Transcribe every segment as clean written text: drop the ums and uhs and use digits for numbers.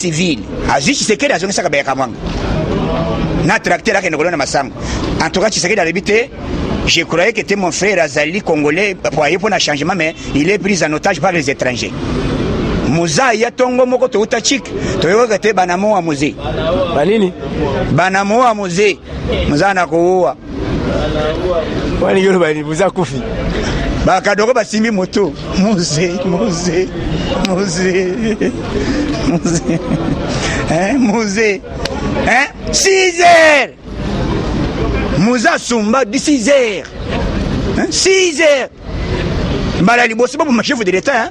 civil azwi Tshisekedi azongisaka bayaka mwanga na tracteur akende kolona masango. En tout cas Tshisekedi alibité, je croyais que mon frère azali congolais pour un changement, mais il est pris en otage par les étrangers. Muza ya tongo moko to utachik to yoga te banamo wa muze banini banamo wa muze muza na kuua wani yoro bani muza kufi bakadoko basimbi moto muze muze 6 heures muza sumba 6 heures 6 heures mbala liboso ba mu chef de l'état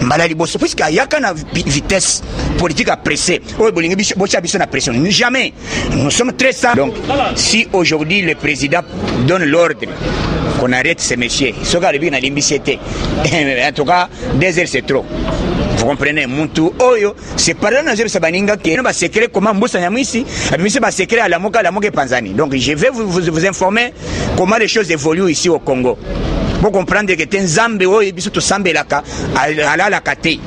mbala liboso puisque ayaka na vitesse politique à presser o bolingi bocha biso na pression jamais. Nous sommes très sains. Donc si aujourd'hui le président donne l'ordre qu'on arrête ces messieurs, ce gars lui na limbicité en tout cas 2 heures c'est trop. Vous comprenez, Muntu Oyo, c'est par là que je baninga qui est secret comment Moussa Nyamisi, c'est un secret à la Moka Panzani. Donc je vais vous informer comment les choses évoluent ici au Congo. Pour comprendre que t'es Nzambe Oyo, biso Sambe Laka, à la Kate.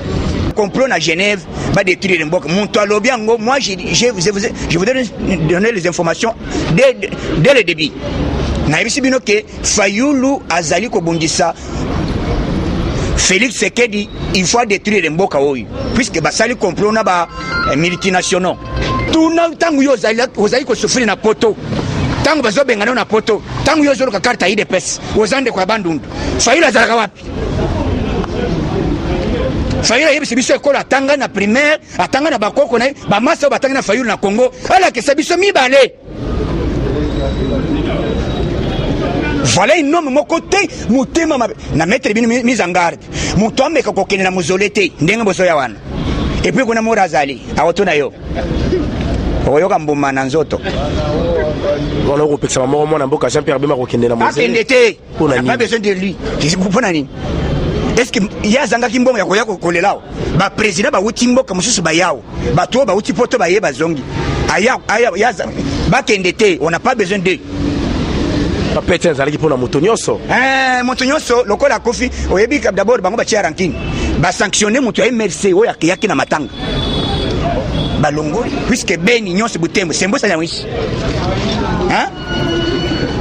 Complot à Genève va détruire le Mboka. Muntu Alobiango, moi je vous donner les informations dès le début. Naibisi bino ke Fayulu Azali Kobundisa. Félix Sekedi, il faut détruire les Mboka Oyo. Puisque Basali complot na ba multinationaux. Tout le temps où vous allez souffrir na poto. Tangu bazo bengana na poto. Tangu yo zolo ka carte ide pes. Ozande kwa bandundu. Fayula zalaka wapi? Fayula yebi biso ekola tanga na primaire, atanga na bakoko na ba masa batanga na Fayula na Congo. Ala ke sabiso mibale. Voilà un homme mon côté mutema na mettre bien mise en garde muto ameka kokene na muzolete ndenga boso ya wana et puis kuna morazali awotona yo oyoka mbuma na nzoto wala ko peksa mama na mboka Jean Pierre Bemba kokende na muzolete akendete pas besoin de lui pour nani. Est-ce que ya zanga kimbongo ya koya kolelao ba président ba wuti mboka mususu ba yao ba to ba wuti poto ba ye ba zongi aya ya ba kendete, on n'a pas besoin de Peut-être zalaki pour la motonyoso. Motonyoso lokola kofi oyebi d'abord bango ba tia ranking. Ba sanctionner mutu ya MRC oya yaki na matanga. Ba longo puisque beni nyonso butembo sembo sa nyamwishi.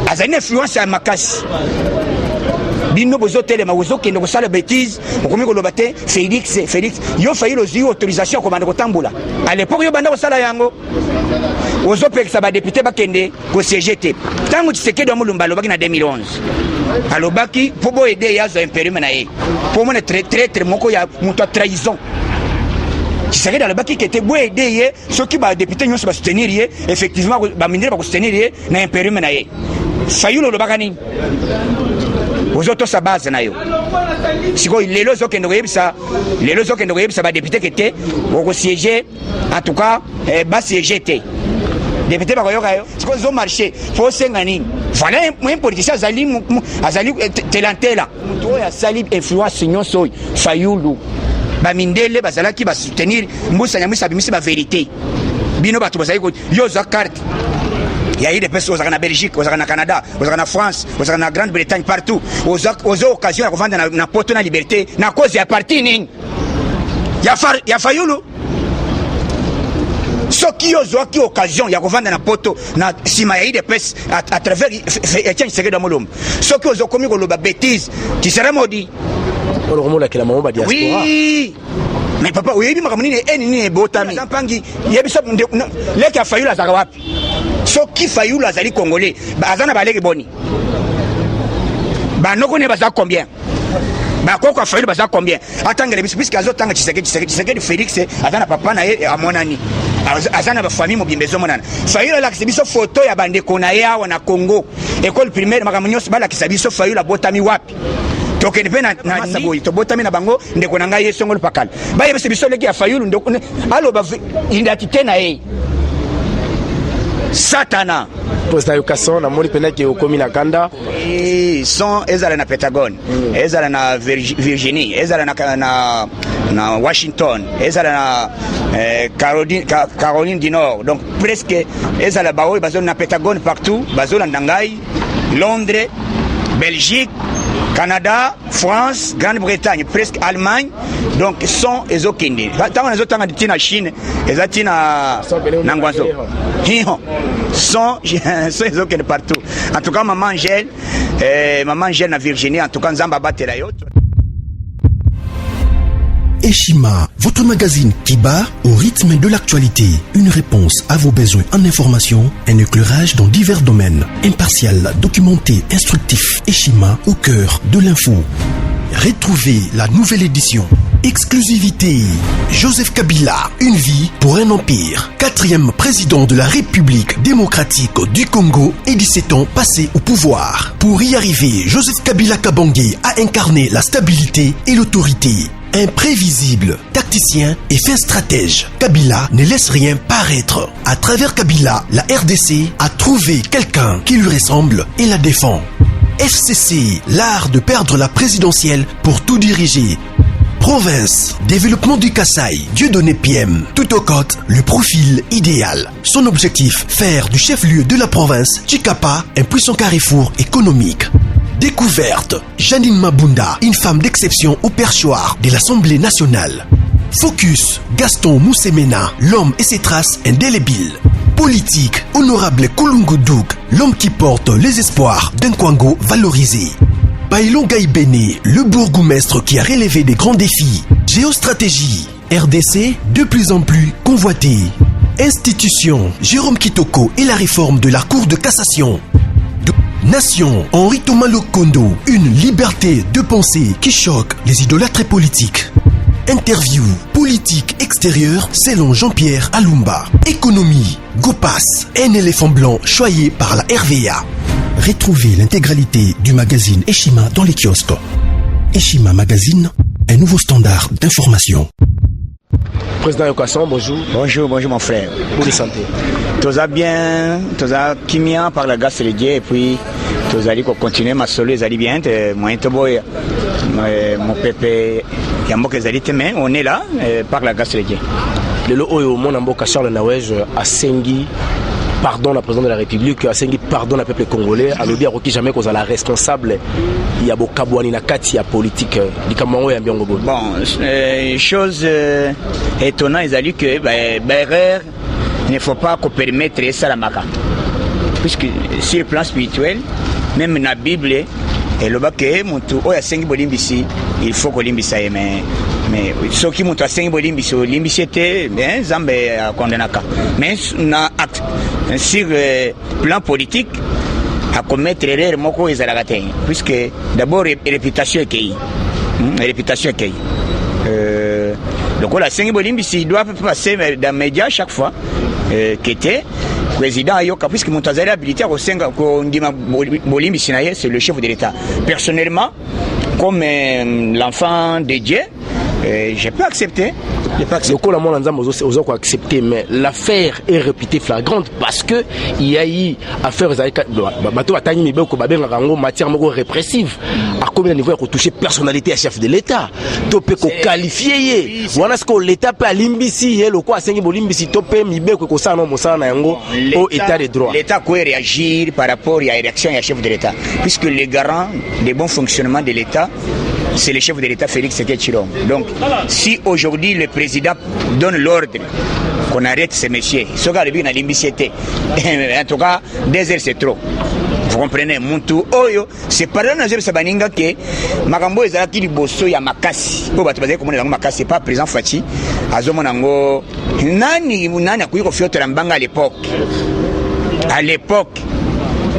Azani influence ya makasi. Bino bozo telema bozo kende ko sala bêtise okomi ko lobate Félix yo failli ozi autorisation ko banda ko tambola. À l'époque yo banda ko sala yango. Ozo pekisa ba député bakende ko CGT. Tangu Tshisekedi Mulumba lobaki na 2011. Alobaki pour bo aider yazo impérium na ye. Pour moi très moko ya muto trahison. Tshisekedi alobaki que te bo aider ye ceux qui ba député nyonso ba soutenir ye effectivement ba ministre ba soutenir ye na impérium na ye. Fayulu lobaka ni aux autres sa base na yo siko lelo zokende koyebisa ba député qui était au siéger en tout cas ba siéger té député ba koyoka yo siko zo marché faut sengani voilà un politicien azali telantela muto ya sali influence nyonso Fayulu ba mindele bazalaki ba soutenir mbusa nyamisa bimisi ba vérité bino batu bazali ko yo za carte. Il y a eu des personnes au Belgique, au Canada, au France, au Grande-Bretagne, partout. Aux occasions de vendre na poto na liberté, na cause ya parti ning. Ya Fayulu. Ce qui a occasion ya vendre na poto na sima ya eu des personnes à travers Etienne Tshisekedi de Mulumba. Ce qui ont commis la bêtise, qui serait maudit. Oui. Mais papa, oui, il m'a ramené ni botami. Zampangi, yebiso leki Fayulu azaka wapi? Soki Fayulu azali congolais, bazana baleki boni. Ba noko ne baza combien? Ba koko Fayulu baza combien? Atangele biso puisque azotanga Tshisekedi Félix azana papa na ye amonani. Azana ba famille mobimbezo monana. Fayulu la kisebiso photo ya bande kona yawa na Congo. École primaire makamunyoso bala kisebiso Fayulu botami wapi? Tokene pe na saboyi to botami na bango ndeko na ngai yesongolo pakala ba yebese biso leki ya Fayulu ndeko alo ba identité na ye Satana posta yukason na moni pena ke okomi na kanda son ezala na Pentagon ezala na Virginie ezala na Washington ezala na Caroline du Nord, donc presque ezala baoy bazona na Pentagon partout bazona ndangai Londres Belgique Canada, France, Grande-Bretagne, presque Allemagne, donc sont ezokindi. Tant les autres ont na Chine, ils ont na Nangwazo. Sont ezokindi partout. En tout cas, maman Angèle na Virginie, en tout cas, Nzamba batela yo. Eshima, votre magazine qui bat au rythme de l'actualité. Une réponse à vos besoins en information, un éclairage dans divers domaines. Impartial, documenté, instructif. Eshima au cœur de l'info. Retrouvez la nouvelle édition. Exclusivité. Joseph Kabila, une vie pour un empire. 4e président de la République démocratique du Congo et 17 ans passés au pouvoir. Pour y arriver, Joseph Kabila Kabange a incarné la stabilité et l'autorité. Imprévisible, tacticien et fin stratège, Kabila ne laisse rien paraître. À travers Kabila, la RDC a trouvé quelqu'un qui lui ressemble et la défend. FCC, l'art de perdre la présidentielle pour tout diriger. Province, développement du Kasaï, Dieudonné PM, tout au côte, le profil idéal. Son objectif, faire du chef-lieu de la province, Chikapa, un puissant carrefour économique. Découverte, Janine Mabunda, une femme d'exception au perchoir de l'Assemblée nationale. Focus, Gaston Moussemena, l'homme et ses traces indélébiles. Politique, honorable Kulungu Douk, l'homme qui porte les espoirs d'un Kwango valorisé. Bailon Gaïbene, le bourgmestre qui a relevé des grands défis. Géostratégie, RDC de plus en plus convoité. Institution, Jérôme Kitoko et la réforme de la Cour de cassation. Nation, Henri Thomas Lokondo, une liberté de pensée qui choque les idolâtres politiques. Interview, politique extérieure selon Jean-Pierre Alumba. Économie, Gopas, un éléphant blanc choyé par la RVA. Retrouvez l'intégralité du magazine Eshima dans les kiosques. Eshima Magazine, un nouveau standard d'information. Président Yokasson, bonjour. Bonjour mon frère. Pour la santé. Tous a bien, tous a kimia par la grâce de Dieu et puis tous allez continuer ma solo, ils allez bien, moi et boy, mon pépé, il y a beaucoup d'allées mais on est là par la grâce de Dieu. Le lot au monde en boca Charles Nawej a Sengi. Pardon la présidente de la République, a Sengi pardon le peuple congolais, a l'objet à jamais qu'on a la responsable, il y a beaucoup kabouani na kati ya politique, du Cameroun et bien au Bon, chose étonnante, ils ont dit que erreur, il ne faut pas qu'on permette ça la maka. Puisque sur le plan spirituel, même dans la Bible, et le baké, il y a 5 bolimbisi, il faut qu'on limbisse mais ceux qui montent à 5 bolimbisi, limbisi était, bien, Zambé a condamné. Mais sur le plan politique, à commettre erreur, moko ils ont puisque d'abord réputation est qui, réputation est qui. Donc la 5 bolimbisi doit passer dans les médias chaque fois qui était président Ayoka, puisque mon tazali habilité à Bolimbisi, c'est le chef de l'État. Personnellement, comme l'enfant de Dieu, j'ai pas accepté. Accepté, mais l'affaire est réputée flagrante parce que il y a eu affaire matière répressive. À combien de niveau il faut toucher personnalité à chef de l'État? Tu peux qualifier. Voilà ce que l'État peut limbisi le quoi 5 bolimbisi tu peux mi beko ko sana mo sana yango au état de droit. L'État peut réagir par rapport à la réaction à chef de l'État puisque le garant des bons fonctionnements de l'État c'est le chef de l'État Félix Tshisekedi Tshilombo. Donc, si aujourd'hui le président donne l'ordre qu'on arrête ces messieurs, ce gars en tout cas, 2 heures c'est trop. Vous comprenez, Muntu Oyo, c'est par là que Sabaninga que Magambo ezalaki liboso ya makasi. Po bato bazali komona makasi pas président Fachi. Azomona ngo nani akuyi kofiotela mbanga à l'époque. À l'époque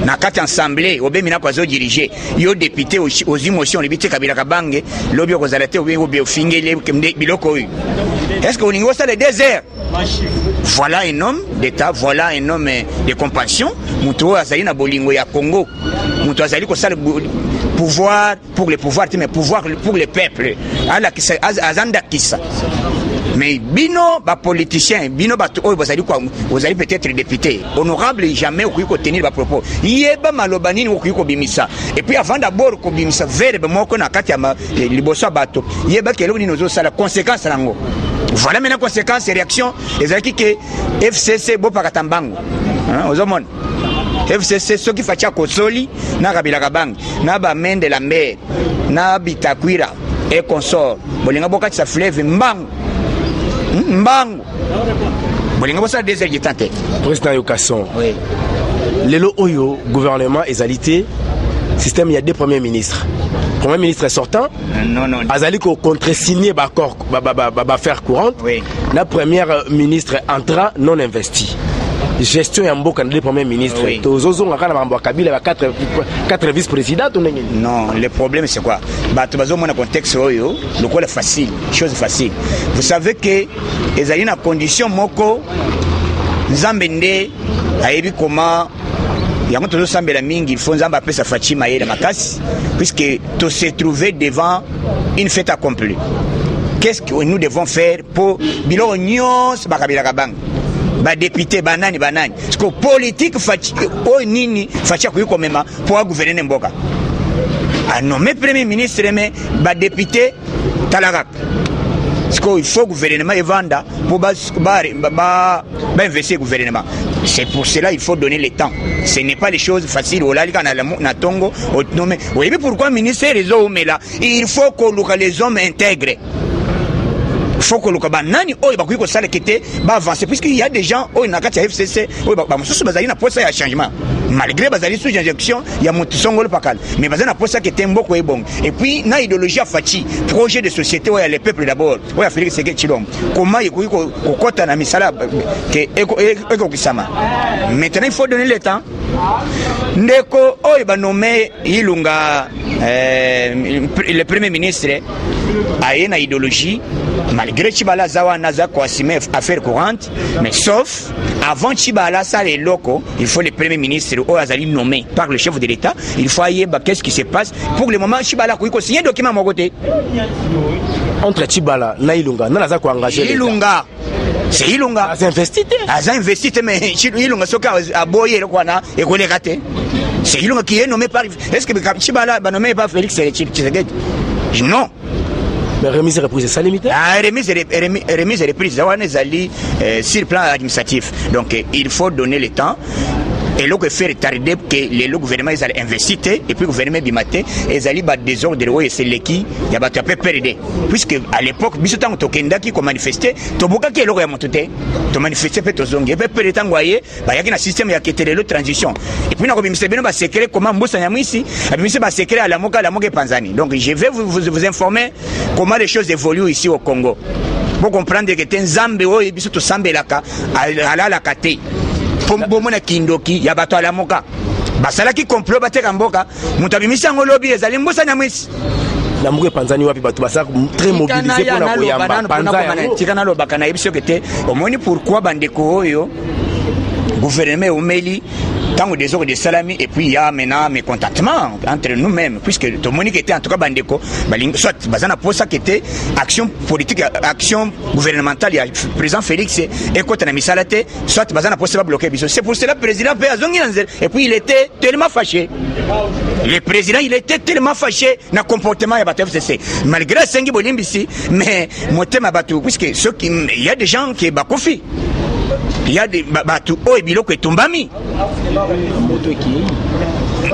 na kati assemblée obemina kwa zo diriger yo député aux émotions les bitika Kabila Kabange lobi ko zalate obi ofingele biloko yu. Est-ce que oningo ça les 2 heures? Voilà un homme d'État, voilà un homme de compassion. Muto azali na bolingo ya Congo. Muto azali ko ça le pouvoir pour le pouvoir mais pouvoir pour le peuple. Ala kisa azanda kisa. Mais bino ba politicien, bino ba oyo bazali quoi, vous allez peut-être député, honorable jamais au ko tenir ba propos. Yeba malobanini au ko bimisa. Et puis avant d'abord ko bimisa verbe moko na kati ya liboso bato. Yeba kelo ni nozo sala conséquence nango. Voilà maintenant conséquence et réaction ezaki que FCC bo pakatambango. Hein, aux hommes. FCC soki facha kosoli na Kabila Kabang na ba Mende Lambert na Bitakwira et consort bolinga boka sa fleuve mbangu bolinga bosa désert gitante président Yokasson. oui Lelo Oyo gouvernement ezalité système il y a deux premiers ministres. Premier ministre sortant non azali ko contresigner ba accord ba faire courante. Oui. La première ministre entrant non investi. Gestion ya mboka de premier ministre. Oui. Tozozo ngaka na mambo Kabila ba quatre vice-présidents to ndenge. Non, le problème c'est quoi? Bato bazo mona contexte oyo, le quoi facile, chose facile. Vous savez que ezali na condition moko Nzambende ayebi comment yango tozo sambela mingi il faut Nzamba pesa Fatima yela makasi puisque to se trouver devant une fête accomplie. Qu'est-ce que nous devons faire pour bilo nyos bakabila kabang? Ba député banani parce que politique fachi o nini fachi ko mema pour gouverner mboka. A nommé premier ministre mais ba député talagak. Parce qu'il faut gouvernement et vendre pour investir gouvernement. C'est pour cela qu'il faut donner le temps. Ce n'est pas les choses faciles. Oui, mais pourquoi le ministère des hommes est là? Il faut que les hommes intègrent. Il faut que avancer puisqu'il y a des gens qui ont FCC changement malgré bazali sous injection il y a montisongolo pakal mais bazana posa que temboko est bon et puis na idéologie fachi projet de société où il y a le peuple d'abord où il y a Félix Tshisekedi Tshilombo comment il kokota na misala que eko kisama maintenant il faut donner le temps ndeko oyo ba nommé Ilunga le premier ministre a une idéologie malgré Chibala Zawa Naza Kwasime affaire courante mais sauf avant Chibala ça les locaux il faut le premier ministre ou Azali nommé par le chef de l'État il faut aller qu'est-ce qui se passe pour le moment Chibala ko signer document mon côté entre Chibala na Ilunga na Naza ko engager Ilunga c'est Ilunga a investi mais Ilunga soka aboyer quoi na et ko les rater c'est Ilunga qui est nommé par est-ce que Chibala ba nommé par Félix Tshisekedi non. Mais remise et reprise, c'est ça limité? Remise et reprise, sur le plan administratif. Donc il faut donner le temps. Et là, que faire tarder que le gouvernement ils allaient investir et puis le gouvernement bimaté ils allaient battre des ordres et c'est l'équipe il y a battu à peu perdre puisque à l'époque bisotan tokenda qui manifesté toboka qui est là monté to manifester peut tozongi et peu perdre temps voyez bah il y a un système il y a qui était le transition et puis na ko bimisa bino ba secret comment mbosa nyamwisi bimisa ba secret à la moka Panzani donc je vais vous informer comment les choses évoluent ici au Congo pour comprendre que Nzambe oyo biso to sambelaka ala la kate pomona kindoki ya bato ala moka basala ki complot bateka mboka mutabimisa ngolobi ezali mbosa nyamwisi na mbuke Panzani wapi bato basa très mobilisé pour la koyamba Panzani tikana lo bakana yebisio kete omoni pourquoi bandeko oyo gouvernement omeli tant des ordres de salami et puis il y a maintenant mes contentements entre nous-mêmes puisque tout le monde était en tout cas bandeko soit bazana pour ça qui était action politique action gouvernementale il y a président Félix et quand on a mis ça la tête soit bazana pour ça bloquer c'est pour cela le président et puis il était tellement fâché le président il était tellement fâché dans comportement ya bato FCC malgré Sengi Bolimbisi mais motema bato puisque ceux qui il y a des gens qui bakofi il y a des bato o biloko etumbami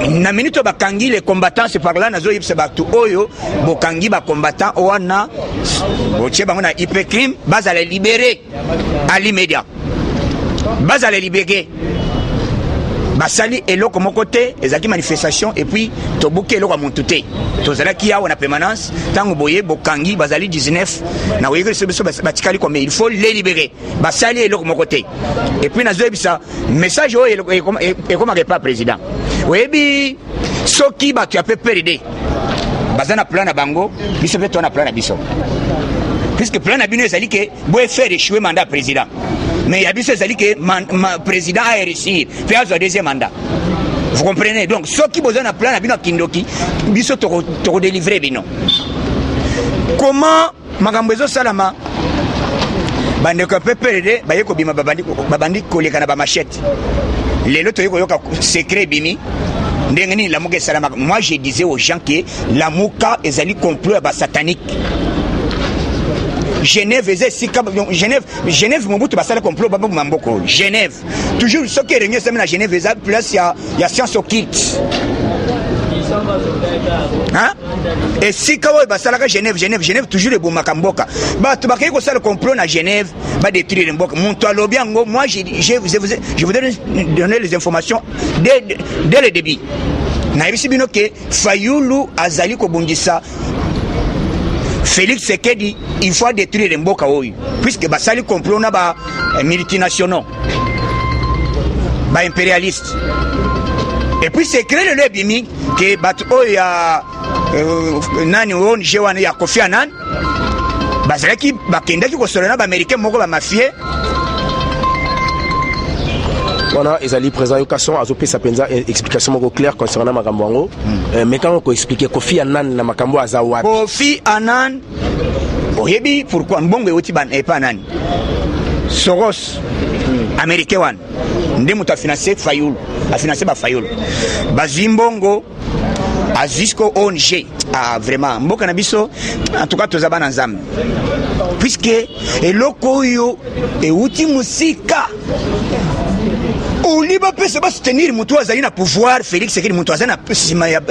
na minute bakangi les combattants c'est par là nazo yipse bato oyo bokangi ba combattants wana boche bango na IPCRIM baza les libérer à l'immédiat baza les libérer basali eloko mokote ezaki manifestation et puis tobuke eloko montute tozala ki yawo na permanence tango boye bokangi bazali 19 na weyeke sebeso batikali comme il faut les libérer basali eloko mokote et puis nazo ebisa message oyo et comme pas président webi soki bato ya pe perdre bazana plan na bango biso pe to na plan na biso puisque plan na bino ezali ke boye faire échouer mandat président mais il y a biso ezali ke président a réussi fait un deuxième mandat vous comprenez donc ceux qui besoin na plan na bino kindoki biso to délivrer bino comment makambo ezo salama bandeko pe perdre baye ko bima babandi koleka na ba machette lelo to yoko yoka secret bimi ndengeni la muka salama moi je disais aux gens que la muka ezali complot ba satanique Genève eza sika Genève Mobutu basala complot baba mamboko Genève toujours ce qui réunit na Genève eza place ya science occulte hein et sika oyo basala ka Genève toujours le bomakamboka ba to bakay ko sala complot na Genève ba détruire mboka muntu alobi ngo moi je voudrais donner les informations dès le début na ibisi bino ke Fayulu azali ko bundisa Félix Sekedi, il faut détruire les mboka oyo puisque basali complot na ba multinationaux ba impérialistes et puis c'est créé le bimi que bat oya nani on jewana ya Kofi Annan bazalaki bakendaki ko solana ba américain moko ba mafie voilà ezali présent occasion azopesa penza explication moko claire concernant makambo yango mais quand on expliquer Kofi Annan na makambo azawa Kofi Annan oyebi pourquoi mbongo yoti ban epa nani Soros américain wan ndé muta financer Fayulu a financer ba Fayulu bazimbongo azisco ONG vraiment mboka na biso en tout cas tozabana nzambe puisque eloko yo euti musika Oliba peut se soutenir mutu azali na pouvoir Félix Sekedi mutu azali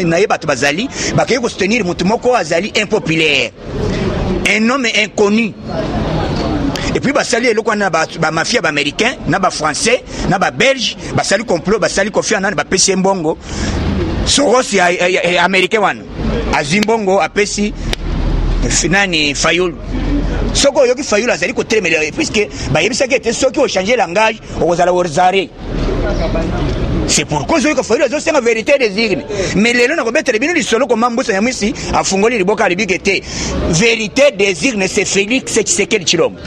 na yeba to bazali bakay ko soutenir mutu moko azali impopulaire un homme inconnu et puis basali eloko na ba mafia ba américain na ba français na ba belge basali complot basali Kofi Annan ba pesi mbongo Soros ya américain wana azimbongo apesi finani Fayulu soko yoki Fayulu azali ko tremeler puisque ba yebisa que était soki o changer langage o zala worzare c'est pourquoi je que Fayulu c'est la vérité des dignes mais les gens ko betere bino lisolo ko mambusa yamisi afungoli liboka libigete vérité des dignes c'est Félix Tshisekedi Tshilombo.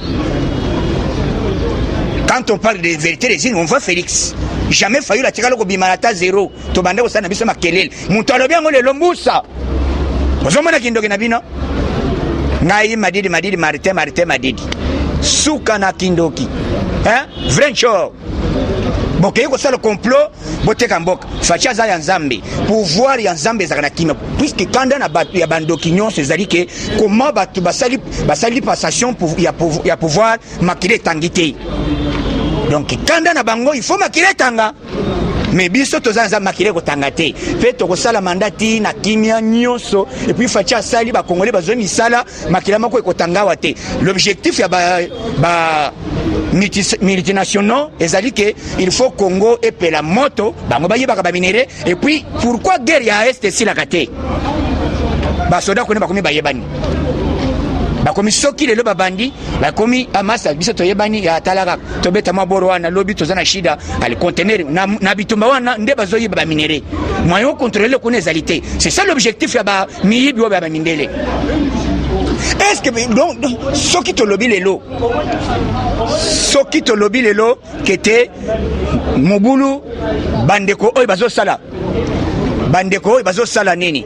Quand on parle de vérité des dignes on voit Félix jamais Fayulu atikalo ko bimanata zéro to bande ko sana biso makelele mutu alobi ngo le lombusa ozomona kindoki na bino ngai madidi Martin suka na kindoki hein vrai show bokeye ko sala complot boteka mboka facha za ya nzambe pouvoir ya nzambe za na kimia puisque kanda na batu ya bandoki nyonso ezali ke comment batu basali passation ya pouvoir makile tangite donc kanda na bango il faut makile tanga mais biso tozanza makile ko tangate pe to ko sala mandati na kimia nyonso et puis facha sali ba congolais bazo misala makile mako ko tanga te l'objectif ya ba multinationaux ezali que il faut Congo et la moto bango ba yeba ka ba minere et puis pourquoi guerre ya est si la kate ba soda ko ne ba komi ba yebani bakomi soki lelo babandi bakomi amasa biso toyebani ya talaka tobeta maboro wana lobi tozana shida ali conteneur na bitumba wana nde bazoyiba ba minere moyen contrôler ko nezalité c'est ça l'objectif ya ba miyibi wa ba mindele. Est-ce que donc soki to lobi lelo qui était Mobulu bandeko oy bazo sala nini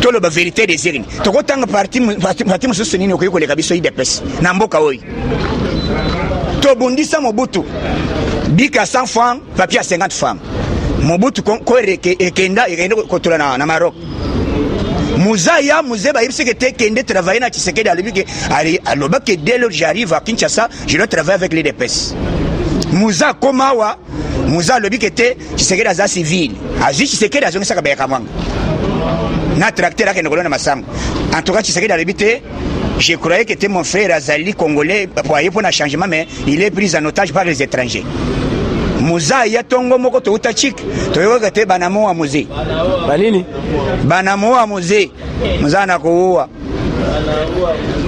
tolo ba vérité des irines toko tanga parti mususu nini okoyiko leka biso IDPS na mboka oyi to bundisa Mobutu bika 100 francs papier à 50 francs Mobutu ko ekenda kotola na Maroc Muzaya Muzeba yebiseke te kende travailler na Tshisekedi alibike aloba que dès lors j'arrive à Kinshasa je dois travailler avec l'IDPS Muza komawa Muza lobike te Tshisekedi aza civil azi Tshisekedi azongisa ka beka mwanga na tracteur à Kenogolo na Masango. En tout cas, tu sais que dans je croyais que mon frère Azali congolais pour un changement, mais il est pris en otage par les étrangers. Muza ya tongo moko to utachik to yoga te banamo wa muze banini banamo wa muze muza na kuua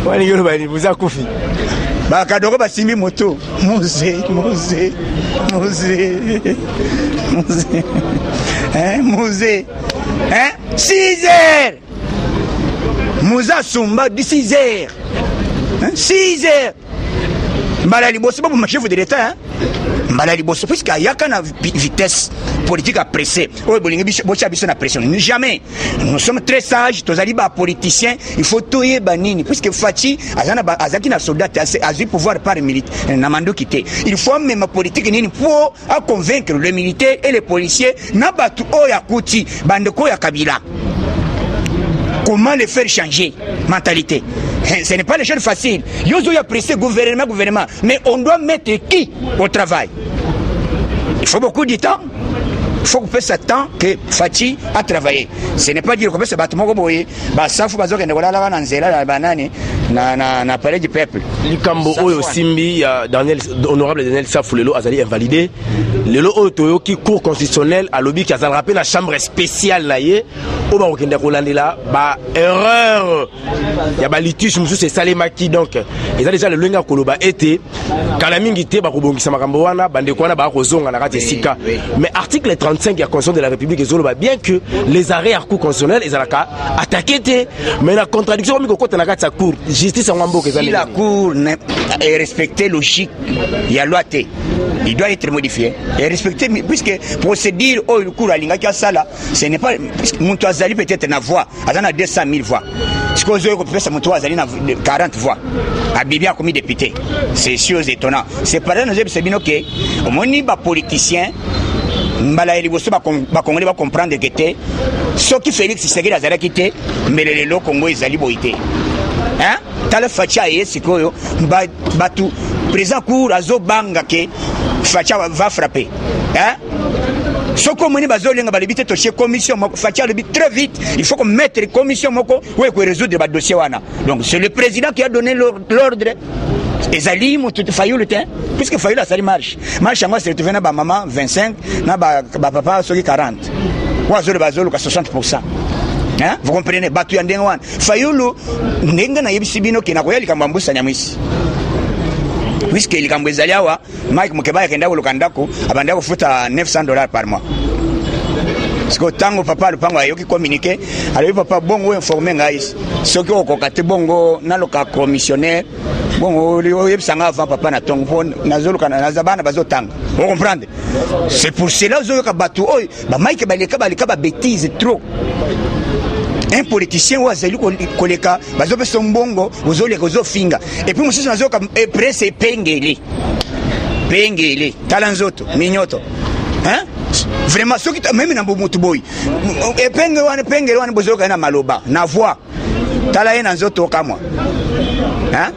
wani yoro bani muza kufi bakadoko basimbi moto muze muze 6 heures Muza Sumba 6 heures 6 heures mbala liboso babu chef de l'état mbala liboso puisque ayaka na vitesse politique à presser o bolingi bocha biso na pression jamais nous sommes très sages tozali ba politiciens il faut toyer banini puisque Fachi azaki na soldat azu pouvoir par militaire na mando quitter il faut même politique nini pour à convaincre les militaires et les policiers na batu o ya kuti bandeko ya Kabila. Comment les faire changer mentalité Ce n'est pas les choses faciles. Yozo y a pressé gouvernement, mais on doit mettre qui au travail? Il faut beaucoup de temps. Il faut que ce temps que Fati a travaillé. Ce n'est pas dire que ce bâtiment ça faut pas dire na palais du peuple. Likambo oyo simbi ya Daniel honorable Daniel Safou lelo azali invalidé. Lelo oyo toyoki cour constitutionnel a lobby ki azal rappelé la chambre spéciale na ye o ba okende kolandela ba erreur ya ba litige musu c'est salemaki donc ils a déjà le lenga koloba été kala mingi te ba kobongisa makambo wana bande ko wana ba kozonga na kati sika. Mais article 35 de la Constitution de la République et bien que les arrêts à cour constitutionnel ils ont attaqué mais la contradiction comme côté na kati cour justice en Wambo. Si la cour est respectée logique, il y a loi T. Il doit être modifié et respecté puisque pour se dire oh le cour à l'inga qui a ça là, ce n'est pas puisque Moutou Azali peut-être na voix, azana 200 000 voix. Ce que je peux faire Moutou Azali na 40 voix. Abibia comme député. C'est sûr étonnant. C'est pas là nous c'est bien OK. Au moins ni ba politicien mbala eliboso ba congolais va comprendre que té ce qui Félix Tshisekedi azala quitté mais les lo Congo ezali boité. Hein? Tala Facha sikoyo batu président cour azo banga ke Facha va frapper. Hein? Ce qu'on m'a dit, balibite toucher commission, Facha le très vite. Il faut qu'on mette les commissions moko ouais pour résoudre le dossier wana. Donc c'est le président qui a donné l'ordre. Ezali mo tout faillu le temps puisque faillu la sali marche moi c'est retrouvé na ba maman 25 na ba papa soki 40 wazolo bazolo ka 60%. Hein? Vous comprenez batu ya ndenga wana fayulu ndenga na yebisi bino kina ko yali kamba mbusa nyamwisi puisque likambo ezali awa Mike Mukeba kenda ko lokandako abanda ko futa $900 par mois. Parce que tango papa le pango ayoki communiquer alors papa bongo informer ngai soki okokate bongo na loka commissionnaire bongo yebsanga avant papa na tongo nazolo kana nazabana bazotanga. Vous comprenez? C'est pour cela que batu oy ba Mike baleka ba bêtise trop. Un politicien ou azali koleka bazope sombongo ozole kozofinga et puis monsieur nazo ka presse pengeli talanzoto minyoto hein vraiment ce qui même na bomutu boy et pengeli wana bozoka na maloba na voix tala ena nzoto kamwa hein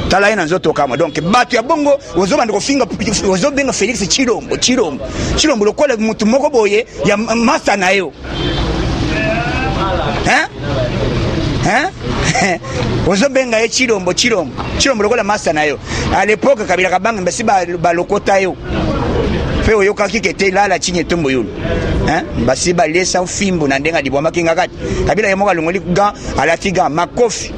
tala ena nzoto kamwa donc batu ya bongo ozobanda kofinga ozobenga Félix Chilombo lokola mutu moko boye ya masa na yo. Ozobenga ye Chilombo lokola masa na yo. À l'époque Kabila Kabanga mbesi ba lokota yo. Fe oyo kakikete la chinye tombo yo. Basi ba lesa fimbo na ndenga diboma kinga kati. Kabila yemoka longoli ga alatiga makofi.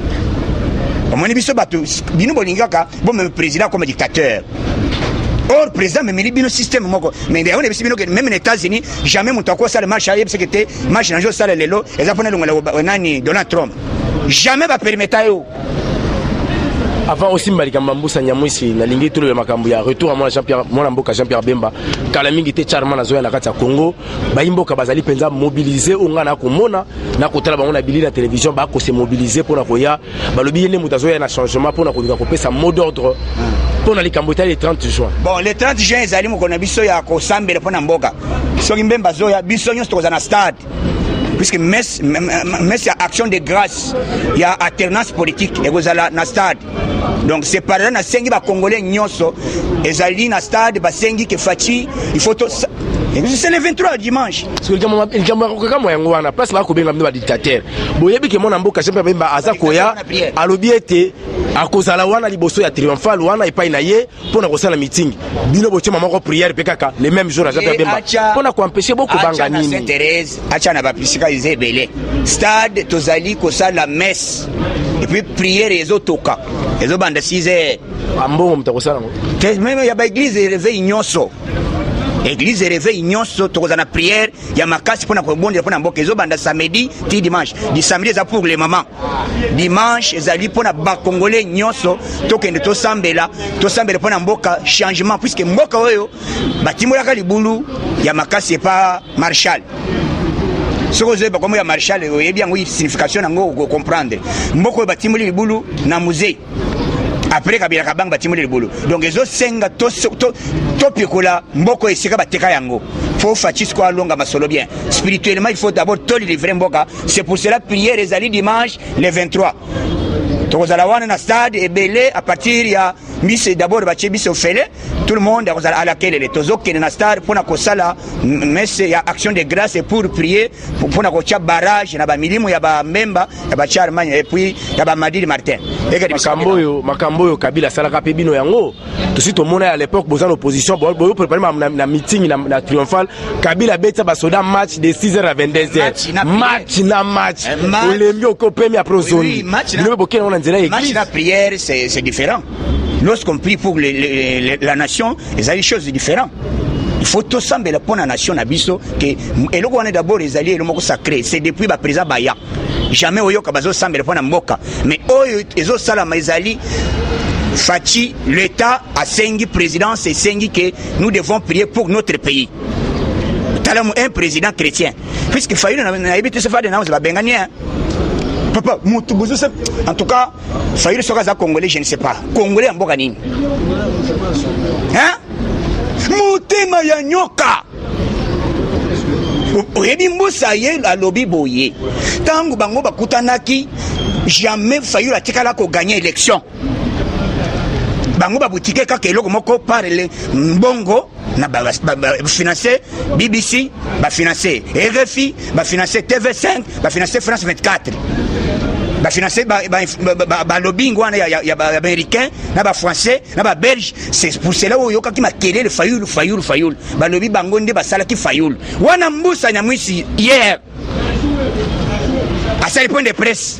Omoni biso batu binu bolingaka bon même président comme dictateur. Or président même libino système moko mais on est bino que même les États-Unis jamais mutako ça le marche aye parce que te marche na jo ça lelo ezapona longola nani Donald Trump jamais va permettre yo avant aussi Malika Mambusa Nyamwisi na lingi tout le makambo ya retour à Jean-Pierre Mboka Jean-Pierre Bemba kala mingi te charma na zoya na kati ya Congo ba imboka bazali penza mobiliser onga na komona na kotala bango na bili na télévision ba ko se mobiliser pour na koya ba lobi yene mutazoya na changement pour na kolinga kopesa mot d'ordre pour na likambo le 30 juin. Bon le 30 juin ezali mo kona biso ya ko sambela pour na mboka so Mbemba zoya biso nyonso toza na stade puisque messe ya action de grâce il y a alternance politique et gozala na stade. Donc c'est par là na sengi ba congolais nyonso ezali na stade ba sengi ke Fachi il faut c'est le 23 dimanche. Parce que il jambo ko yango wana place ba ko benga ba dictateur. Boyebi ke mona mboka Jean-Pierre Bemba azakoya alobi ete akozala wana liboso ya triomphal wana epai na ye pona kosala meeting. Bino boche mama ko prière pe kaka le même jour à Jean-Pierre Bemba. Pona ko empêcher beaucoup banga nini. Sainte-Thérèse acha na ba pisika izebele. Stade tozali ko sala messe. Et puis prière ezotoka. Ezobanda 6h. Ambongo mtakosala ngo. Même ya ba église réveil nyonso. Église réveil nyonso tokoza na prière ya makasi pona ko bonde pona mboka ezobanda samedi ti dimanche. Di samedi za pour les mamans. Dimanche ezali pona ba congolais nyonso tokende to sambela pona mboka changement puisque mboka oyo batimola ka libulu ya makasi pa Marshal. Ce que vous comme ya Marshal et bien oui signification nango comprendre. Mboko batimoli libulu na musée. Après Kabila Kabang batimoli libulu. Donc ezo senga to pikola mboko esika bateka yango. Faut Fachi quoi longa masolo bien. Spirituellement il faut d'abord to livrer mboka. C'est pour cela prière ezali dimanche le 23. tokozala wana na stade ebele à partir ya mise d'abord batie biso fele tout le monde akozala à laquelle tozokende na stade mpona kosala messe ya action de grâce pour prier mpona kotia barrage na bamilimo ya bamemba ya batia Allemagne et puis ya bamadili Martin makambo oyo Kabila asalaka mpe bino yango tosi tomona à l'époque boza na opposition boyo préparé na meeting na triomphal Kabila betisa basoda match de 6h à 22h match olembi okopemi après ozoni bino bokena na nzela match na prière c'est différent. Lorsqu'on prie pour la nation, ils ont des choses différentes. Il faut tout sembler pour la nation Nabiso que et là on est d'abord les alliés le mot sacré c'est depuis le président Baya jamais oyo kabazo sembler pour na mboka mais oyo ezo sala maizali Fachi l'état a sengi présidence et sengi que nous devons prier pour notre pays. Talam un président chrétien puisque Fayulu na habité se faire des noms la benganien. Papa, en tout cas, Fayulu sera congolais, je ne sais pas. Congolais en Boganine. Hein? Moutema ya nyoka. Oyebi mbosa ye la lobby boye. Tangu bango bakutanaki, jamais Fayulu atikala ko gagner élection. Bango babutike kaka eloko moko parle mbongo na financer BBC, ba financer RFI, ba financer TV5, ba financer France 24. Ba financer ba lobbying wana ya ba américain, na ba français, na ba belge, c'est pour cela oyo kaki makelele Fayulu. Ba lobby bango nde basala ki Fayulu. Wana mbusa nyamwisi hier. À ce point de presse.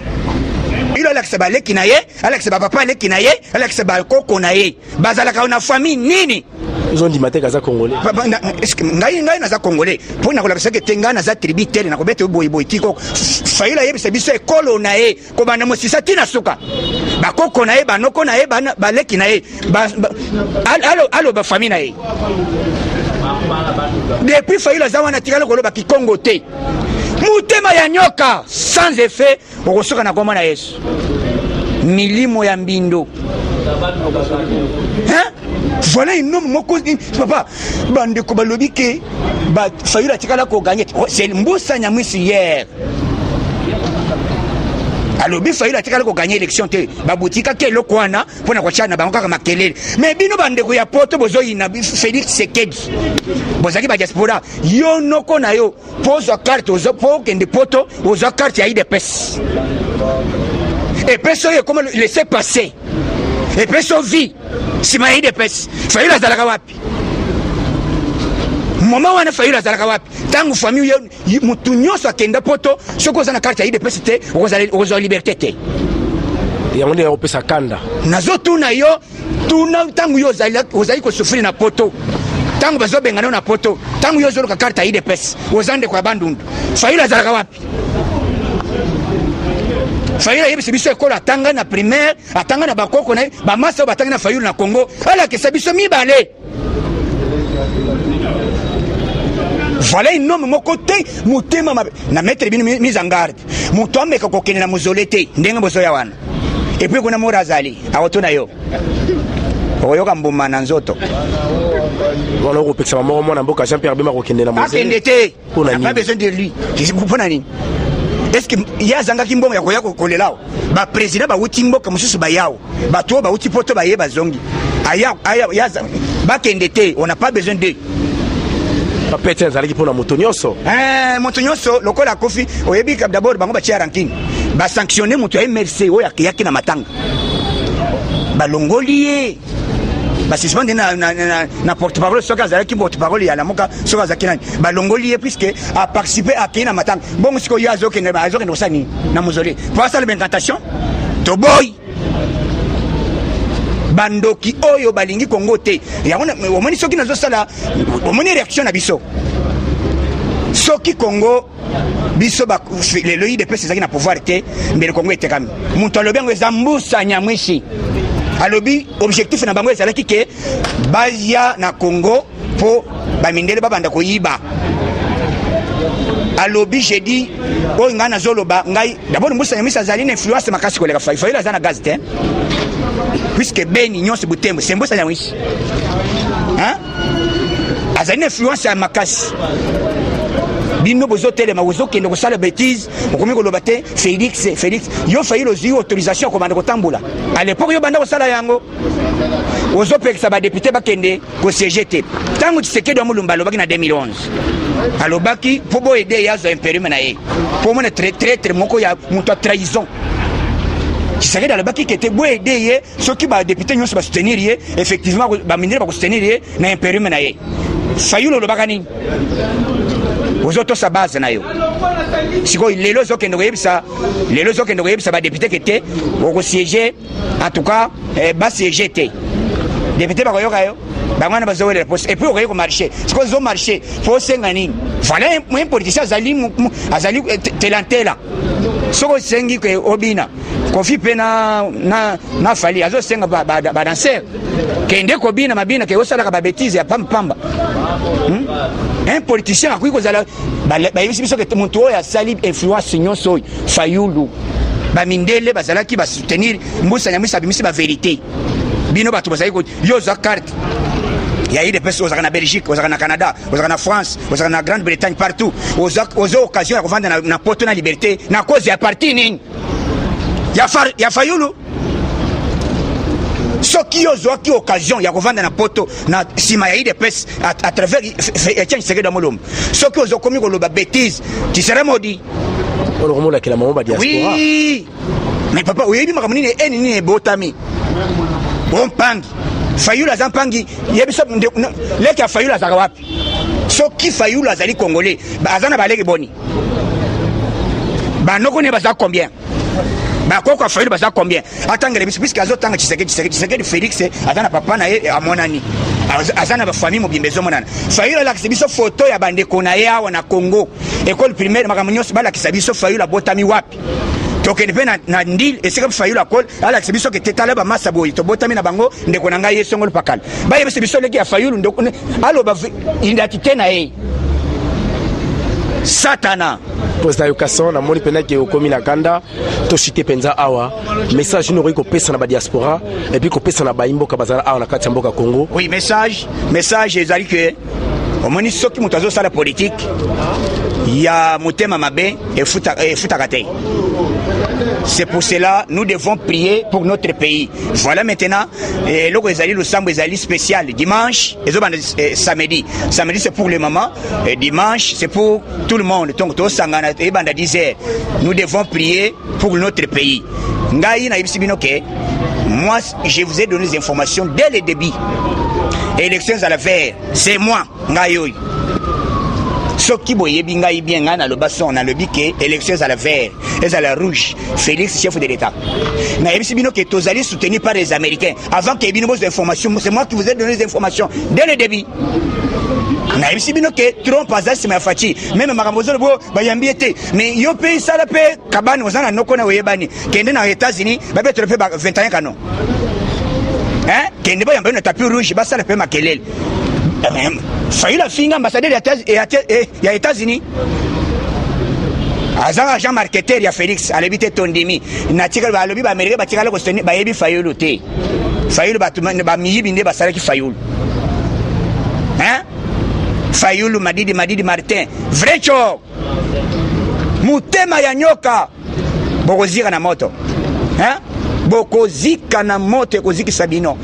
Il a l'accès à l'équinaye, Alex Papa à l'équinaye, Alex Balco naye. Bazalaka na famille nini. Ils ont dit maté kaza congolais. Est-ce que ngai naza congolais? Pour na kola que tenga na za tributaire na kobete boy tiko. Faila yebisa biso ekolo naye ko bana mosisa tina suka. Ba koko naye ba noko naye ba lekinaye. Allo ba famille naye. Depuis Faila za wana tikala ko ba kikongo te. Mutema ya nyoka sans effet okosoka na koma na Yesu milimo ya mbindo hein voilà une homme moko papa bande ko balobi ke ba Fayulu tikala ko gagner c'est mbusa nyamwisi hier alobi Fayulu tikala ko gagner élection te babutika ke lokwana pona ko chana bango kaka makelele mais bino bande ko ya poto bozoyina Félix Sekedi bozaki ba diaspora yo noko na yo pose carte ozo po kende poto ozo carte ya IDPS et personne comment laisser passer et personne vit si ma IDPS Fayulu azalaka wapi moment wana Fayulu azalaka wapi tangu famille yo mutu nyonso akenda poto soko za na carte ya IDPS te ozo liberté te yango nde opesa kanda nazo tuna yo tuna tangu yo ozali ko souffrir na poto tangu bazo bengana na poto tangu yo zolo ka carte ya IDPS ozande kwa bandundu Fayulu azalaka wapi Fayulu yebisa biso ekola atanga na primaire atanga na bakoko na ba masa batanga na Fayulu na Congo ala ke sabiso mibale voilà un homme moko te mutema na mettre bino mise en garde mutu ameka kokene na muzole te ndenga bozo ya wana et puis kuna morazali awotona yo oyoka mbuma na nzoto wana okopekisa mama na mboka Jean-Pierre Bemba kokende na muzele akende te pas besoin de lui mpona nini est-ce que yazanga kimbongo yakoya kolelao ba président ba wuti mboka mususu ba yao ba to ba wuti poto ba yeba zongi aya yaza ba kende te on n'a pas besoin de papete zalaki pona motonyoso motonyoso lokola kofi oyebi d'abord bango ba tia ranking ba sanctionner moto ya MRC oya yaki na matanga ba longolie ba suspendre na porte-parole soka zalaki porte-parole ya la moka soka zakina ba longolie puisque a participer à kina matanga bon siko yazo ke ne sani na mozole pour ça l'incantation to boy bandoki oyo balingi Congo te yango omoni soki nazo sala omoni réaction na biso soki Congo biso ba le IDPS ezaki na pouvoir te mbele Congo etekami mutu alobi yango ezambusa nyamwishi alobi objectif na bango ezalaki ke bazia na Congo po bamindele babanda koyiba alobi jeudi oyo ngai nazoloba ngai d'abord mbusa nyamwishi azali na influence makasi koleka Fayulu aza na gaz te puisque Beni nyonso Butembo c'est mbusa nyamwishi hein azali na influence ya makasi bino bozotelema bozokende kosala bêtise okomi koloba te Félix yo failli ozwi autorisation komanda kotambola à l'époque yo banda kosala yango ozopekisa badepute bakende kosiege te ntango Tshisekedi wa Mulumba alobaki na 2011 alobaki mpo boyede yazwa imperium na ye mpo omona traître moko ya moto ya trahison Tshisekedi alobaki kete boyede ye soki badepute nyonso basoutenir ye effectivement baministre bakosoutenir ye na imperium na ye Fayulu olobaka nini ozotosa base na yo sikoyo lelo ozokende koyebisa badepute kete okosiege en tout cas basiege te député bakoyoka yo bangwana bazowelela poste et puis okoki komarché sikoyo ozomarché po osenga nini voilà un politicien azali telantela soko osengi ke obina kofi mpe na fali azosenga badanser kende kobina mabina ke osalaka babétise ya pambapamba un politicien akoki kozala bayebisi biso ke moto oyo asali influence nyonso oyo Fayulu bamindele bazalaki basoutenir mbusa nyamwisi abimisi bavérité bino bato bazali yo ozwa carte ya UDPS ozalaka na Belgique ozalaka na Canada ozalaka na France ozalaka na Grande-Bretagne partout ozwa occasion ya kovanda na poto na liberté na cause ya parti nini ya Fayulu soki ozwaki occasion ya kovanda na poto na nsima ya UDPS à travers Etienne Tshisekedi wa Mulumba soki ozokomi koloba bêtise tu serais maudit oui mais papa oyebi makambo nini enini ebotami ompangi Fayulu aza mpangi yebisa leki ya Fayulu azaka wapi soki Fayulu azali congolais aza na baleki boni banoko ne baza combien bakoko Fayulu baza combien atangele biso puisque azotanga Tshisekedi Félix aza na papa na ye amonani aza na bafamille mobimba ezomonana Fayulu alakisa biso foto ya bandeko na ye awa na Congo école primaire makambo nyonso balakisa biso Fayulu abotami wapi tokende mpe na ndile esika Fayulu akole alakisa biso ke tetala bamasa boye tobotami na bango ndeko na ngai ye songolo pakala bayebisa biso leki ya Fayulu ndeko aloba identité na ye satana posta yokason na moni pena ke okomi na kanda to chite penza awa message no ko pesa na ba diaspora et puis ko pesa na ba imboka bazala awa na kati mboka Congo. Oui, message ezali ke omoni soki moto azosala politique ya motema mabe efutaka te. C'est pour cela nous devons prier pour notre pays. Voilà maintenant loko ezali lusambo ezali spécial dimanche samedi c'est pour les mamans et dimanche c'est pour tout le monde. Donc to sangana e banda 10h nous devons prier pour notre pays. Ngai na ibisibino ke moi je vous ai donné des informations dès le début. Élections à la vert, c'est moi ngai soki boyebi ngai bien ngana le basson na le biké élections à la vert et à la rouge Félix chef de l'état na yebisi bino que tozali soutenu par les américains avant que bino vos informations c'est moi qui vous ai donné les informations dès le début na yebisi bino que Trump azali sima fati même makambozo bo bayambi ete mais yo pays sala pe kabani ozana noko na oyebani kende na États-Unis ba betre pe 21 canon kende ba yamba na tapis rouge ba sala pe makelele Fayulu afinga ambassadeur ya États-Unis azanga agent marketeur ya Félix alebite tondimi natika balobi ba Américain batika ko soni bayebi Fayulu te Fayulu ba miyibi nde basalaki Fayulu Fayulu Madidi Martin vrai cho mutema ya nyoka bokozika na moto bokozika na moto ekozikisa bino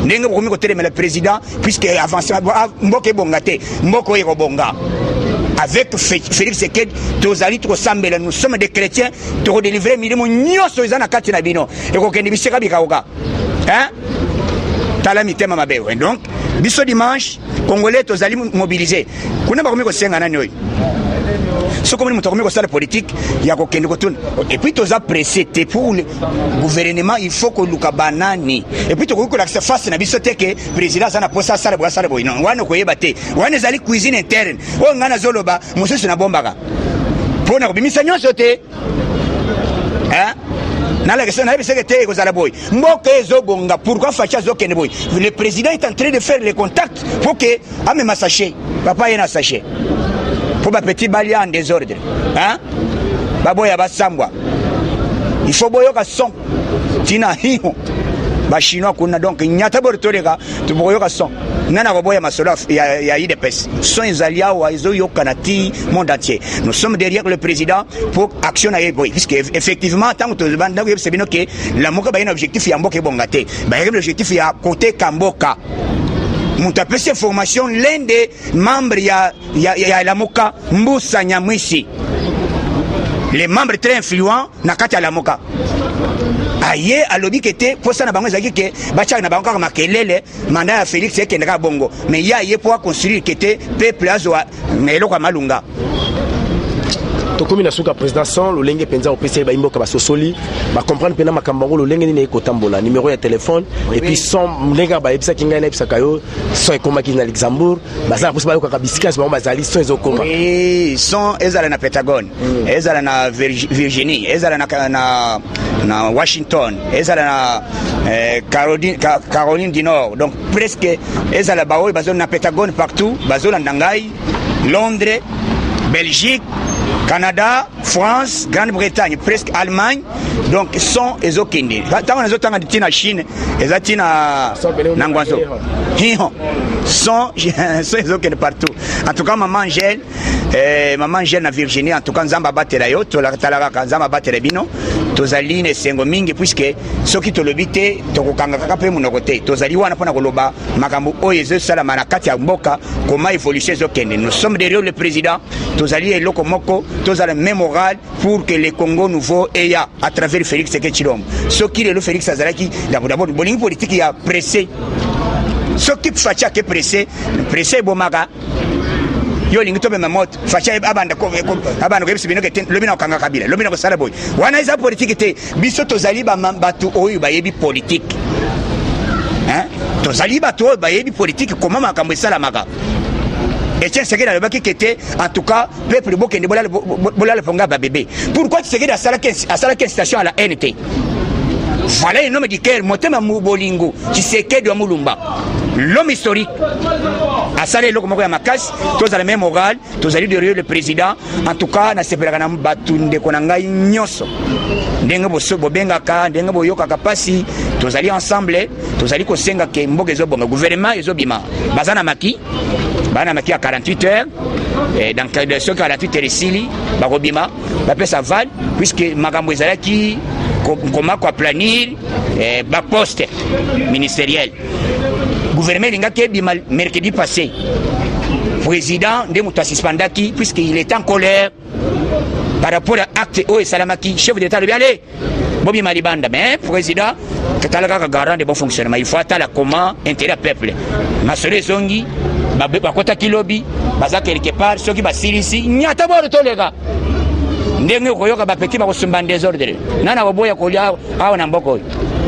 ndenge bokomi kotelemela président puisque avance mboka ebonga te mboka oyo ekobonga avec Félix Tshisekedi tozali tukosambela nous sommes des chrétiens tokodélivrer milimo nyonso eza na kati na bino ekokende bisika bikaoka tala mitema mabe donc biso dimanche congolais tozali mobilisé kuna bakomi kosenga nani oyo ce comme nous avons mis la politique il y a aucun retour et puis tous pressé pour le gouvernement il faut que luka banani et puis tu que la face na biso te que président ça na posa sala bwa sala boy non wana ko yebate wana zali cuisine interne o ngana zoloba mususu na bombaka pona ko bimisa nyonso te na la question na yebise te ko zala boy mboka ezobonga pourquoi facha zokende boy le président est en train de faire les contacts pour que amema sachet papa yena sachet pour ma petite balia en désordre baboya basambwa il faut boyoka son tina hiyo ba chinois kuna donc nyata bor toleka to boyoka son nana boya masolo ya IDPS son izalia wa izo yokanati monde entier. Nous sommes derrière le président pour action na yeboy puisque effectivement tant que banda ko c'est bino que la moka ba un objectif ya mboka bongate ba un objectif ya côté kamboka. Mon tapé cette formation l'un des membres ya la moka Mbusa Nyamwisi. Les membres très influents na kati ya la moka. Aye alobi kete pour ça na bango zaki ke bacha na bango makelele manda ya Félix ekendaka bongo mais ya ye pour construire kete peuple azwa melo kwa malunga tokomi na suka président sans lolenge penza opesa ba imboka ba sosoli ba comprendre pena makambango lolenge ni ekotambola numéro ya téléphone et puis sans lenga ba ebisa kinga na ebisa kayo so ekoma ki na Luxembourg baza possible ba ko bisika ba bazali so ezokoma oui son ezala na Pentagone ezala na Virginie ezala na Washington ezala na Caroline du Nord donc presque ezala ba bazona na Pentagone partout bazona ndangai Londres Belgique Canada, France, Grande-Bretagne, presque Allemagne, donc sont les Okindi. Tant les autres ont en Chine, les autres en Nangwazo. Sont les Okindi partout. En tout cas, maman Angèle na Virginie, en tout cas, Nzamba Batelayo, Tolaraka, Nzamba Batelebino, Tozali ne Sengo Mingi, puisque ceux qui te le bité, Tokanga Kape Monogote, Tozali Wana Ponagoloba, Makambu Oyezo Salamana Katia Mboka, comment évoluer ces Okindi. Nous sommes derrière le président, Tozali et Lokomoko, tous à la même morale pour que les Congo nouveau aient à travers Félix Sekechilom. Ce qui est le Félix Azaraki, d'abord, le politique qui a pressé. Ce qui Facha qui est pressé Bomaga. Yo lingi to be mamot Facha abanda ko ebisibino ke le bina kanga kabila le bina ko sala boy wana isa politique te biso tozali ba batu oyo ba yebi politique hein tozali batu oyo ba yebi politique comment makambo sala maka. Et tiens, c'est que le baki qui était, en tout cas, peuple Boke ne bola le ponga bébé. Pourquoi tu sais que à Salake station à la NT? Voilà un homme du cœur, Motema Moubolingo, qui sait que de Moulumba. L'homme historique. À Salé, l'homme à Makas, tous à la même morale, tous allés derrière le président. En tout cas, na Seperanam Batunde Konanga Nyoso. Denga Bosso Bobengaka, Denga Boyoka Kapasi, tous allés ensemble, tous allés Kosenga Kembogezo Bonga, gouvernement et Zobima. Bazana Maki. Bana maki à 48 heures et dans ce 48 heures ici barobima ba pesa val puisque makambo ezalaki comment quoi planir ba poste ministériel gouvernement linga ke bima mercredi passé président de muta suspendaki puisqu'il est en colère par rapport à acte o salamaki chef d'état de aller bobi malibanda mais président katalaka garant de bon fonctionnement il faut attendre comment intérêt peuple masole zongi bakota kilobi baza quelque part ceux qui basilisi nyata boro tolega ndenge koyoka bapeti bakosumba désordre nana boboya kolia awa na mboko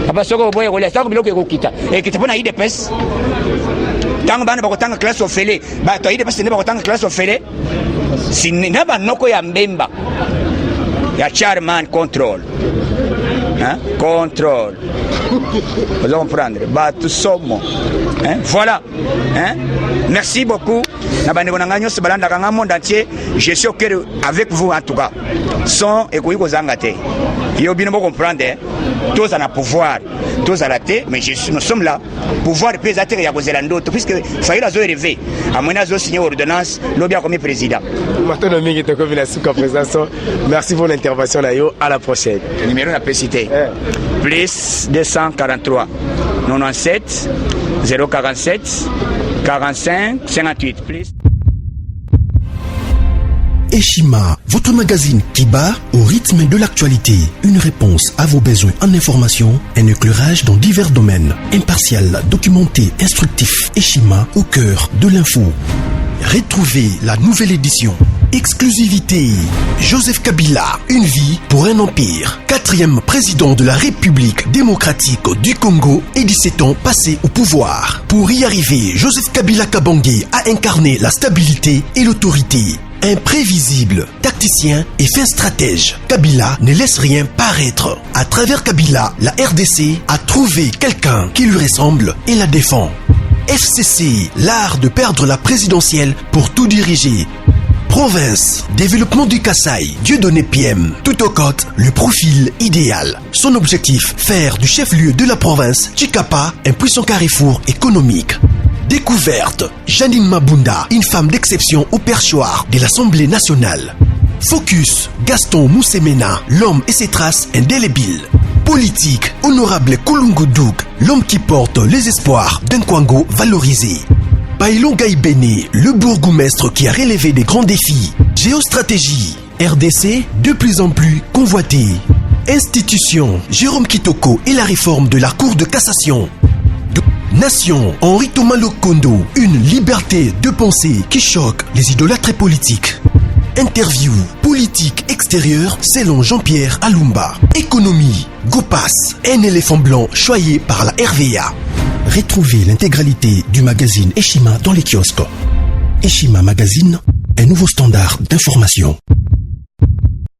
papa soko boboya kolia sako biloko ekokita ekita pona IDPS tango bana bakotanga classe ofele ba to IDPS ne bakotanga classe ofele sinina banoko ya mbemba ya chairman control hein contrôle vous comprendre bah tout sommes hein voilà hein merci beaucoup na bandeko nanganyo se balanda kanga monde entier je suis au cœur avec vous en tout cas son et ko zangate yo bino mo comprendre tous à la pouvoir tous à la tête mais nous sommes là pouvoir pesateur ya kozela ndoto puisque faïla zo élevé à mona zo signer ordonnance lobia comme président Martin Mingi te comme la souka président merci pour l'intervention là yo à la prochaine numéro na cité plus 243 97 047 45 58 plus. Eshima, votre magazine qui bat au rythme de l'actualité. Une réponse à vos besoins en information, un éclairage dans divers domaines. Impartial, documenté, instructif. Eshima au cœur de l'info. Retrouvez la nouvelle édition. Exclusivité. Joseph Kabila, une vie pour un empire. 4e président de la République démocratique du Congo et 17 ans passés au pouvoir. Pour y arriver, Joseph Kabila Kabange a incarné la stabilité et l'autorité. Imprévisible, tacticien et fin stratège, Kabila ne laisse rien paraître. À travers Kabila, la RDC a trouvé quelqu'un qui lui ressemble et la défend. FCC, l'art de perdre la présidentielle pour tout diriger. Province, développement du Kasaï, Dieudonné PM, tout au côte, le profil idéal. Son objectif, faire du chef-lieu de la province, Chikapa, un puissant carrefour économique. Découverte, Janine Mabunda, une femme d'exception au perchoir de l'Assemblée nationale. Focus, Gaston Moussemena, l'homme et ses traces indélébiles. Politique, honorable Kulungu Douk, l'homme qui porte les espoirs d'un Kwango valorisé. Bailon Gaïbene, le bourgmestre qui a relevé des grands défis. Géostratégie, RDC, de plus en plus convoité. Institution, Jérôme Kitoko et la réforme de la Cour de cassation. Nation, Henri Thomas Lokondo, une liberté de pensée qui choque les idolâtres politiques. Interview, politique extérieure selon Jean-Pierre Alumba. Économie, Gopas, un éléphant blanc choyé par la RVA. Retrouvez l'intégralité du magazine Eshima dans les kiosques. Eshima Magazine, un nouveau standard d'information.